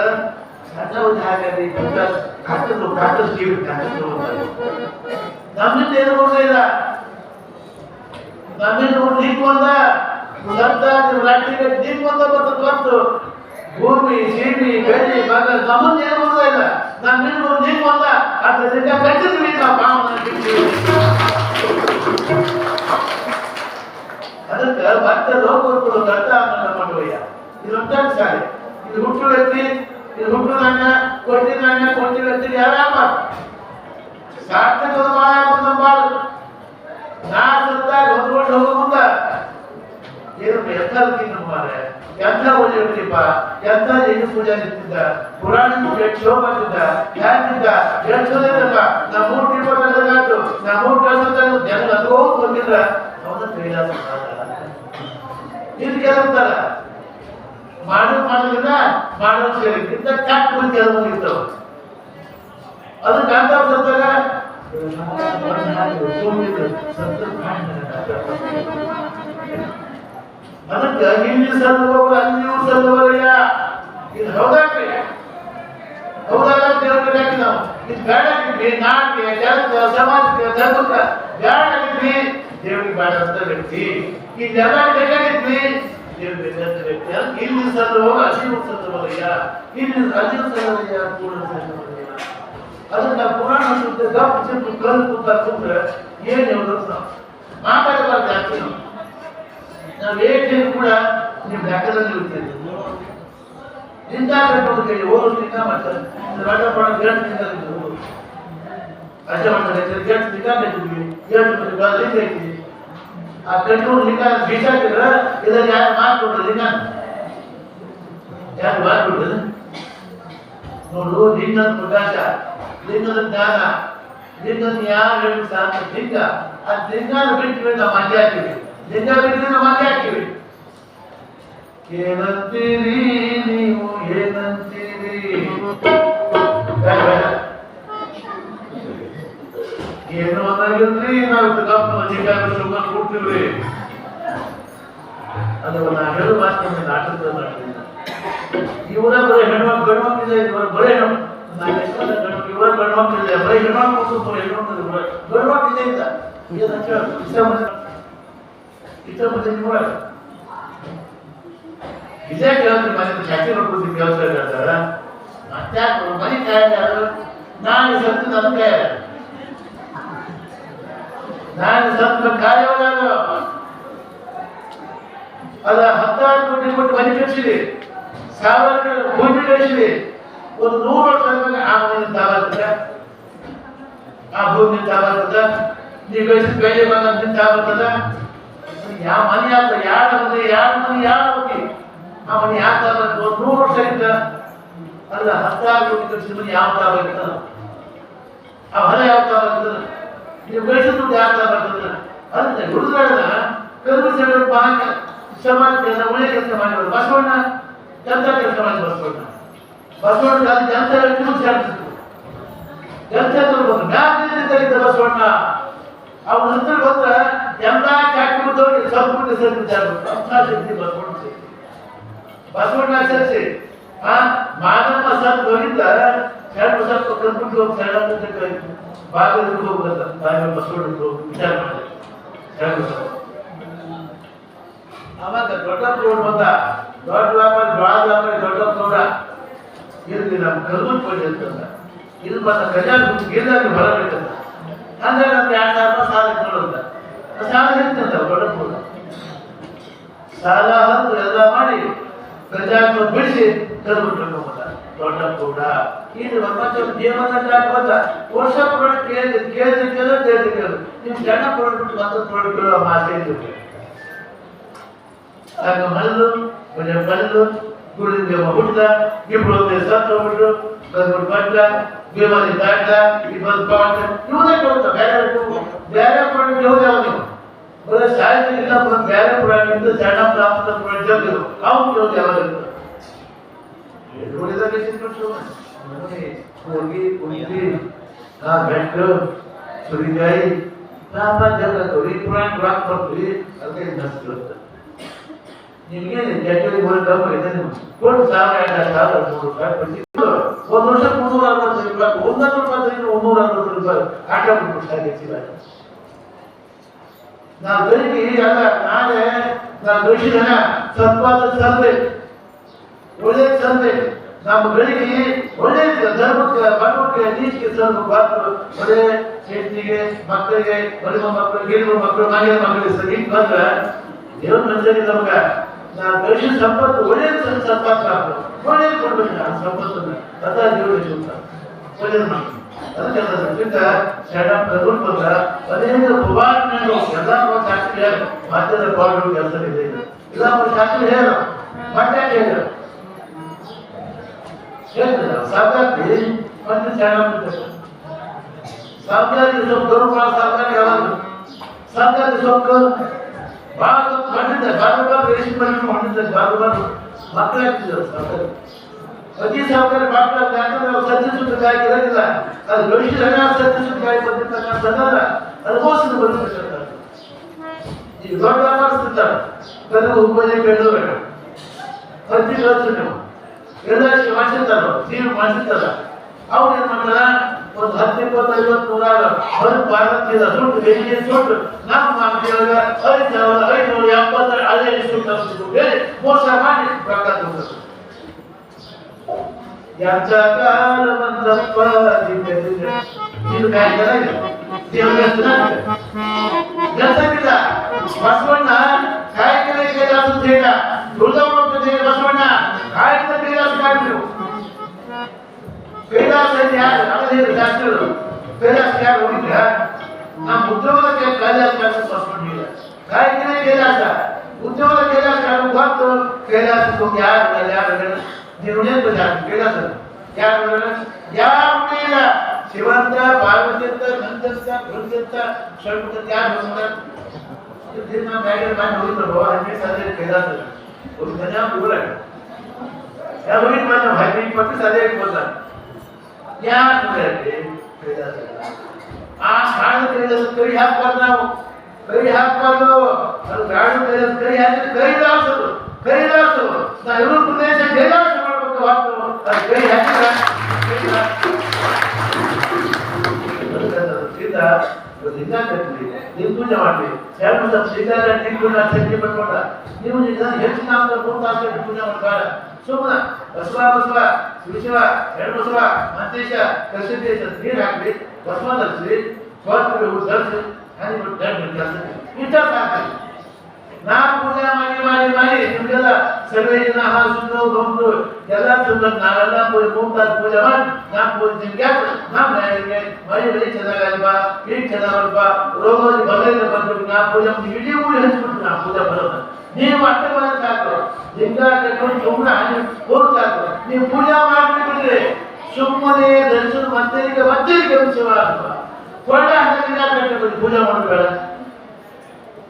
ಸಣ್ಣ ಒಂದು ಹಾಗಾದ್ರೆ ಕಾಟದ ಕಿವಿ ಕಾಟದ್ರು ನಮ್ಮಿಂದ ಏನು ಇಲ್ಲ. ನಮ್ಮಿಂದ ನೀರು ಬಂದ ಸತ್ತ ರಾಷ್ಟ್ರೀಯ ನೀರು ಬಂದ ಬರ್ತದೆ ಹೊತ್ತು ಭೂಮಿ ಸೀಮಿ ಬೆಳ್ಳಿ ಮಗ ನಮ್ಮನ್ನ ಏನು ಬಂದ ಇಲ್ಲ. ನಮ್ಮಿಂದ ನೀರು ಬಂದ ಅದರಿಂದ ಕಟ್ಟಿದ್ವಿ ನಾವು ಪಾವನ. ಅದಕ್ಕೆ ಮತ್ತೆ ಲೋಕಗಳು ದಡ್ಡ ಅನ್ನೋ ಮಾಡುವಯ್ಯ. ಇದು ಉಂಟಾಗ ಸಾರಿ, ಇದು ಹುಟ್ಟು ವ್ಯಕ್ತಿ, ಇದು ಹುಟ್ಟು ನಾಣ್ಯ, ಕೊಟ್ಟಿದ ನಾಣ್ಯ, ಕೊಟ್ಟಿದ ವ್ಯಕ್ತಿ ಯಾರ್ಯಾವ ಸಾರ್ಥಕದ ಬಾಳು ನಾ ಸತ್ತಾಗ ಹೊಂದ್ಕೊಂಡು ಹೋಗೋ ಮುಂದ ಏನು ಎತ್ತರ್ತೀನಿ ಮಾರೆ, ಎಂಥ ಒಳ್ಳೆಯಪ್ಪ, ಎಂಥ ಏನು ಪೂಜೆ ನಿಂತಿದ್ದ, ಪುರಾಣ ಎಷ್ಟು ಶೋಭ ಆಗ್ತಿದ್ದ, ಯಾಕಿದ್ದ ಹೇಳ್ಸೋದೇನಪ್ಪ. ನಾ 3 ತಿಳ್ಕೊಬೇಕಾಯ್ತು, ನಾ 3 ಕೆಲಸ ಜನ ಅದೋ ಬಂದಿಲ್ಲ ಅವನ ಕೈಲಾಸ ಇದು ಕೆಲವಲ್ಲ ಮಾಡೋದ್ರಿಂದ ಮಾಡೋದು ಸೇರಿ ಇಂಥ ಕ್ಯಾಟ್ ಬಂದು ಕೆಲವು ಇರ್ತಾವ. ಅದಕ್ಕೆ ಅಂತ ಸತ್ತಾಗ ಅದಕ್ಕೆ ಇಲ್ಲಿ ಸಲ್ಲುವವರು ಅಲ್ಲಿಯೂ ಸಲ್ಲುವರಯ್ಯ. ಇದು ಹೌದಾಗ್ರಿ, ಹೌದಾಗ ದೇವ್ರಿಗೆ ಹಾಕಿ ನಾವು ಇದು ಬೇಡಾಗಿದ್ವಿ, ನಾಡಿಗೆ ಜಗತ್ತ ಸಮಾಜಕ್ಕೆ ಧರ್ಮಕ್ಕೆ ಬೇಡಾಗಿದ್ವಿ, ದೇವ್ರಿಗೆ ಬೇಡ ಅಂತ ವ್ಯಕ್ತಿ. ಇದೆಲ್ಲ ಬೇಕಾಗಿದ್ವಿ, ದೇವ್ರಿಗೆ ಬೇಕಾದ ವ್ಯಕ್ತಿ. ಅದಕ್ಕೆ ಇಲ್ಲಿ ಸಲ್ಲುವವರು ಅಲ್ಲಿಯೂ ಸಲ್ಲುವರಯ್ಯ, ಇಲ್ಲಿ ಅಲ್ಲಿಯೂ ಸಲ್ಲವಯ್ಯ, ಕೂಡ ಸಲ್ಲುವರಯ್ಯ. ಅದನ್ನ ಪುರಾಣ ಸುತ್ತ ಗಪ್ ಚಿಪ್ಪು ಕಲ್ಲು ಕೂತ ಕೂತ್ರೆ ಏನು ಹೇಳೋದು ಮಾತಾಡಬಾರ್ದು. ಯಾಕೆ ನಾವು ಏಕೆ ಕೂಡ ನೀವು ಲೆಕ್ಕದಲ್ಲಿ ಇರ್ತೀವಿ. ನಿಂತಾಗಬೇಕು ಕೇಳಿ ಓದೋದ್ರಿಂದ ಮತ್ತೆ ರಾಜ ಪಡ ಗೇಟ್ ನಿಂತಿದ್ದು ರಾಜ ಮಾಡ್ತಾರೆ ಗೇಟ್ ನಿಂತಿದ್ವಿ 7 ಮಂದಿ ಲಿಂಗ ಐತಿ. ಆ ಕಣ್ಣೂರು ಲಿಂಗ ಬೀಸಾಕಿದ್ರೆ ಇದನ್ನು ಯಾರು ಮಾಡ್ಕೊಡ್ರಿ? ಲಿಂಗ ಯಾರು ಮಾಡ್ಕೊಡ್ರಿ? ನೋಡು, ಲಿಂಗದ ಪ್ರಕಾಶ, ಲಿಂಗದ ಜ್ಞಾನ, ಲಿಂಗದ ಯಾರು ಹೇಳಿ ಸಾಕು ಲಿಂಗ. ಆ ಲಿಂಗನ ಬಿಟ್ಟು ನಾವು ಮಂಡ್ಯ ಹಾಕಿವಿ, ಲಿಂಗ ಬಿಟ್ಟು ನಾವು ಮಂಡ್ಯ ಹಾಕಿವಿ. ಏನಂತೀರಿ ನೀವು, ಏನಂತೀರಿ? ಏನು ಅನ್ನೋದಿಲ್ರಿ, ನಾವು ಲಿಂಗ ಸುಮ್ಮನೆ ಕೊಡ್ತೀವ್ರಿ. ಅದು ನಾ ಹೇಳು ಮಾತು ನಾಟಕದ ಮಾಡ್ತೀನಿ. ಇವರ ಬರೀ ಹೆಣ್ಮಕ್ಳು ಗಂಡ್ಮಕ್ಳಿದೆ, ಬರೀ ಇವರ ಗಂಡ್ಮಕ್ಳಿದೆ, ಬರೀ ಹೆಣ್ಮಕ್ಳು ಗಂಡ್ಮಕ್ಳಿದೆ ಅಂತ ಇಷ್ಟಪಡ್ತೀನಿ ಕೂಡ ಇದೇ ಕೇಳ್ತೀವಿ. ಮನೆ ಚಾಕಿ ನೋಡ್ಕೊಡ್ತೀವಿ ಕೇಳ್ತಾ ಹೇಳ್ತಾರ. ಮತ್ತೆ ಮನೆ ಕಾಯ್ದಾರ ನಾನು ಸತ್ತು ನನ್ನ ಕಾಯ, ನಾನು ಸತ್ತ ಕಾಯವಲ್ಲ. ಅದ 16 ಕೋಟಿ ಕೊಟ್ಟು ಮನೆ ಕಳಿಸಿರಿ, 1000 ಕೋಟಿ ಕಳಿಸಿರಿ. ಒಂದು 100 ವರ್ಷ ಆದ್ಮೇಲೆ ಆ ಮನೆ ತಾವಾಗ್ತದ, ಆ ಭೂಮಿ ತಾವಾಗ್ತದ, ನೀವು ಗಳಿಸಿದ ಬೆಳೆ ಬಂದ ತಾವಾಗ್ತದ. ಯಾವ ಮನೆ ಆಗ್ತದೆ, ಯಾರ ಮನೆ ಹೋಗಿ ಆ ಮನೆ ಯಾವ ತಾವಾಗ್ತದೆ? ಒಂದು 100 ವರ್ಷ ಇದ್ದ ಅಲ್ಲ 16 ಕೋಟಿ ಕಳಿಸಿದ ಮನೆ ಯಾವ ತಾವಾಗ್ತದ? ಆ ಹೊಲ ಯಾವ ತಾವಾಗ್ತದ? ನೀವು ಗಳಿಸಿದ ದುಡ್ಡು ಯಾವ ತಾವಾಗ್ತದ? ಅದನ್ನ ಹುಡುಗರನ್ನ ಕಲ್ಲು ಸಮಾಜ ಕೆಲಸ ಒಳ್ಳೆ ಕೆಲಸ ಮಾಡಿದ್ರು. ಬಸವಣ್ಣ ಎಂತ ಕೆಲಸ ಮಾಡಿ ಬಸವಣ್ಣ ಅದು ಎಂತ ಸೇರಿಸಿದ್ರು, ಎಂತ ಮ್ಯಾಲಿದ್ದ ಬಸವಣ್ಣ. ಅವ್ರ ಹತ್ರ ಬಂದ್ರೆ ಎಲ್ಲ ಚಾಕಿ ಮುದ್ದವ್ರಿಗೆ ಸಂಪೂರ್ಣ ಸೇರಿಸಿದ್ದಾರೆ. ಬಸವಣ್ಣ ಸೇರಿಸಿ ಮಾದಮ್ಮ ಸತ್ ಹೋಗಿದ್ದ ಸ್ವಲ್ಪ ಕಲ್ಬಿಟ್ಟು ಹೋಗಿ ಸಣ್ಣ ಬಾಗಿಲು ಹೋಗ್ಬೇಕ ಬಸವಣ್ಣ ವಿಚಾರ ಮಾಡಿದೆ. ಆವಾಗ ದೊಡ್ಡಪ್ಪ ರೋಡ್ ಬಂದ, ದೊಡ್ಡ ವ್ಯಾಪಾರಿ ದೊಡ್ಡಪ್ಪ ನೋಡ ಇರ್ಲಿ ನಮ್ಮ ಕಲ್ಬುಟ್ ಪಡಿ ಅಂತಂದ. ಇದು ಬಂದ ಕಲ್ಯಾಣ ಗೀರ್ದಾಗಿ ಹೊರ ಬೇಕಂತ. ಅಂದ್ರೆ ನಮ್ಗೆ 2000 ರೂಪಾಯಿ ಸಾಲ ಇಟ್ಕೊಳ್ಳೋದ, ಸಾಲ ಇರ್ತಂತ ದೊಡ್ಡಪ್ಪ ಸಾಲ ಹಂದು ಎಲ್ಲ ಮಾಡಿ ಪ್ರಜಾತ್ಮ ಬಿಡಿಸಿ ಕಲ್ಬಿಟ್ಟು ಬಂದ ದೊಡ್ಡಪ್ಪ ಕೂಡ. ಇದು ಮತ್ತೆ ಜೀವನ ಬಂದ ವರ್ಷ ಪುರಾಣ ಕೇಳಿದ್ರು ನಿಮ್ ಜನ ಪುರಾಣ ಬಿಟ್ಟು ಮತ್ತೆ ಪುರಾಣ ಕೇಳುವ ಮಾತೇ ಇದ್ರು. ಆಗ ಮಲ್ಲು ಗುರುಲಿಂಗ ಹುಟ್ಟಿದ ಇಬ್ರು ಸತ್ತು ಹೋಗ್ಬಿಟ್ರು ಬಂದ ಭೀಮಲ್ಲಿ ದಾಟ ಇಬ್ಬರು ಪಾಠ ಇವನೇ ಕೊಡ್ತಾ ಬೇರೆ ಪುರಾಣ ಯಾವ್ದು ಯಾವ್ದು ಬರೀ ಸಾಹಿತ್ಯ ಇಲ್ಲ ಬೇರೆ ಪುರಾಣ ಇದ್ದು ಸಣ್ಣ ಪ್ರಾಪ್ತ ಪುರಾಣ ಜಗರು ಅವ್ನು ಯಾವ್ದು ಯಾವಾಗ ಹೋಗಿ ಕುಂತಿ ನಾ ಬೆಟ್ಟು ಸುರಿಗಾಯಿ ನಾಮ ಜಗತ್ತು ಈ ಪುರಾಣ ಪ್ರಾಪ್ತ ಬರ್ತೀವಿ ಅದಕ್ಕೆ ನಷ್ಟ ನಿಮಗೆ ಜಗತ್ತಿಗೆ ಒಂದು ಇದೆ ಕೋಟಿ ಸಾವಿರ 2,000 ಒಂದು ವರ್ಷ 360 ರೂಪಾಯಿ 160 ರೂಪಾಯಿ ಆಟ ಬಿಟ್ಟು ನಾವು ಬೆಳಿಗ್ಗೆ ಅಲ್ಲ ನಾಳೆ ನಾವು ಗಳಿಸಿದ ಸತ್ವಾದ ಸರ್ವೆ ಒಳ್ಳೆ ಸರ್ವೆ ನಮ್ಮ ಬೆಳಿಗ್ಗೆ ಒಳ್ಳೆ ಧರ್ಮಕ್ಕೆ ಬಡವಕ್ಕೆ ನೀತಿಗೆ ಸರ್ವಕ್ಕೆ ಒಳ್ಳೆ ಹೆಣ್ಣಿಗೆ ಮಕ್ಕಳಿಗೆ ಬರುವ ಮಕ್ಕಳು ಹೆಣ್ಣು ಮಕ್ಕಳು ಮನೆಯ ಮಕ್ಕಳಿಗೆ ಸರಿ ಬಂದ್ರೆ ದೇವ್ರ ಮನುಷ್ಯರಿಗೆ ನಮ್ಗೆ ನಾವು ಗಳಿಸಿದ ಸಂಪತ್ತು ಒಳ್ಳೆ ಸಂಪಾದನೆ ಆಗ್ತದೆ ಒಳ್ಳೇದು ಕೊಡ್ಬೇಕು ಆ ಸಂಪತ್ತನ್ನು ಅದ ದೇವರು ಒಳ್ಳೇದು ಮಾಡಿ ಅದಕ್ಕೆ ಸಣ್ಣ ತಗೊಂಡು ಬಂದ ಅದೇನು ಭಗವಾನ್ ಎಲ್ಲ ಶಾಸ್ತ್ರಿ ಮಧ್ಯದ ಪಾಡು ಕೆಲಸ ಇದೆ ಇಲ್ಲ ಶಾಸ್ತ್ರಿ ಹೇಳ ಮತ್ತೆ ಹೇಳ ಸಾಕಾಗಿ ಮತ್ತೆ ಸಣ್ಣ ಸರ್ಕಾರಿ ಸೊಪ್ಪು ಗೌರವ ಸರ್ಕಾರಿ ಯಾವಾಗ ಸರ್ಕಾರಿ ಸೊಪ್ಪು ಭಾಳ ಸೊಪ್ಪು ಮಾಡಿದ್ದೆ ಬಾಬಾ ರೇಷನ್ ಮಾಡಿ ಮಾಡಿದ್ದೆ ಬಾಬಾ ಮಕ್ಕಳಾಗ್ತಿದ್ದಾರೆ ಸರ್ಕಾರಿ ಅತಿ ಸಾವುಕಾರ ಮಕ್ಕಳ ಯಾಕಂದ್ರೆ ಸತ್ಯಸುದ್ಧಗಾಗಿ ಇರೋದಿಲ್ಲ ಅದು ಗಳಿಸಿದ ಹಣ ಸತ್ಯಸುದ್ಧಗಾಗಿ ಬಂದಿರ್ತಕ್ಕಂಥದ್ದಲ್ಲ ಅದಕ್ಕೋಸ್ಕರ ಬಂದಿರ್ತಕ್ಕಂಥ ಈಗ ದೊಡ್ಡ ವ್ಯಾಪಾರಸ್ತಿರ್ತಾರೆ ಗದಗ ಹುಬ್ಬಳ್ಳಿ ಬೆಂಗಳೂರು ಪ್ರತಿ ಕಳಿಸ್ತಾರೆ ಎಲ್ಲ ಮಾಡಿಸಿರ್ತಾರ ಜೀವ ಮಾಡಿಸಿರ್ತಾರ ಅವ್ರು ಏನ್ ಮಾಡ್ತಾರ ಒಂದು 10, 20, 50, 100 ಹೊರಗೆ ಭಾರತೀಯ ಸುಟ್ಟು ಬೆಳಿಗ್ಗೆ ಸುಟ್ಟು ನಮ್ಮ ಮಾತಿಯೊಳಗ 5,570 ಅದೇ ಸುಟ್ಟು ಹೇಳಿ ಮೋಸ ಮಾಡಿ ರೊಕ್ಕ ತಗೋತಾರೆ यांचा काल मंदप्पा ಇದು काय करायचं जनता बसवಣ್ಣ काय केलं असं थेटा तुळजापूर ते बसवಣ್ಣ काय केलं असं काय केलं कैलास यार आता हे शास्त्र कैलास क्या होईल ना उद्योगाला काय कैलास काय बसवಣ್ಣ काय केलं कैलास उद्योगाला कैलास काय वाटतो कैलास तो यार निर्णय कैलास या मुलीला शिवंत पार्वतींत नंदंत भृंगंत षण्मुख त्या होतात ते ना मॅगर मान होईल बाबा आणि साधे कैलास और धन्या बोल आहे या होईल माझ्या भाई पती साधे एक बोलतात या मुले कैलास आ हाड कैलास करी हात करना करी हात करलो और गाडू कैलास करी हात कैलास ना इवन प्रदेश कैलास ಮಾಡ್ಬೇಕು ವಾಕ್ತು ಅದು ಕೈ ಹಾಕಿದ ಸೀತಾ ಇದನ್ನ ಕಟ್ಟಿ ನೀವು ಪೂಜೆ ಮಾಡಿ ಎರಡು ದಿವಸ ಸೀತಾ ಟಿಕ್ಕು ಶಕ್ತಿ ಪಡ್ಕೊಂಡ ನೀವು ಹೆಚ್ಚು ನಾಮದ 3 ತಾಸು ಪೂಜೆ ಮಾಡ್ತಾರೆ ಸುಮ್ಮನೆ ಬಸವ ಶಿವ ಎರಡು ಬಸವ ಮಂತೇಶ ಕಸಿದೇಶ ನೀರು ಹಾಕಿ ಬಸವ ಧರಿಸಿ ಸ್ವಾತಂತ್ರ್ಯ ಧರಿಸಿ ಹಾಗೆ ಕೆಲಸ ಇಷ್ಟ ಸಾಕು ನಾ ಪೂಜೆ ಮಾಡಿ ನಿಮ್ಗೆಲ್ಲ ಸರ್ವೇ ಜನ ಸುಂದರ ಬಂದು ಎಲ್ಲ ಸುಂದರ ನಾವೆಲ್ಲ ಮೂರ್ತಾದ ಪೂಜೆ ಮಾಡಿ ನಾ ಪೂಜೆ ನಿಮ್ಗೆ ನಮ್ಮ ಮಳೆ ಚೆನ್ನಾಗಲ್ವಾ ಈಗ ಚೆನ್ನಾಗಲ್ವಾ ರೋಗ ಬದಲಿಂದ ಬಂದ್ರು ನಾ ಪೂಜೆ ಇಡೀ ಊರು ಹಂಚ್ಬಿಟ್ಟು ನಾ ಪೂಜೆ ಬರೋದು ನೀವು ಅಷ್ಟೇ ಬಂದ ಸಾಕು ಲಿಂಗ ಕಟ್ಕೊಂಡು ಸುಮ್ಮನೆ ಹೋಗಿ ಸಾಕು ನೀವು ಪೂಜೆ ಮಾಡ್ಬಿಟ್ರೆ ಸುಮ್ಮನೆ ಧರಿಸೋದು ಮತ್ತೆ ಶಿವ ಕೊಳ್ಳ ಲಿಂಗ ಕಟ್ಟಬೇಕು ಪೂಜೆ ಮಾಡಬೇಡ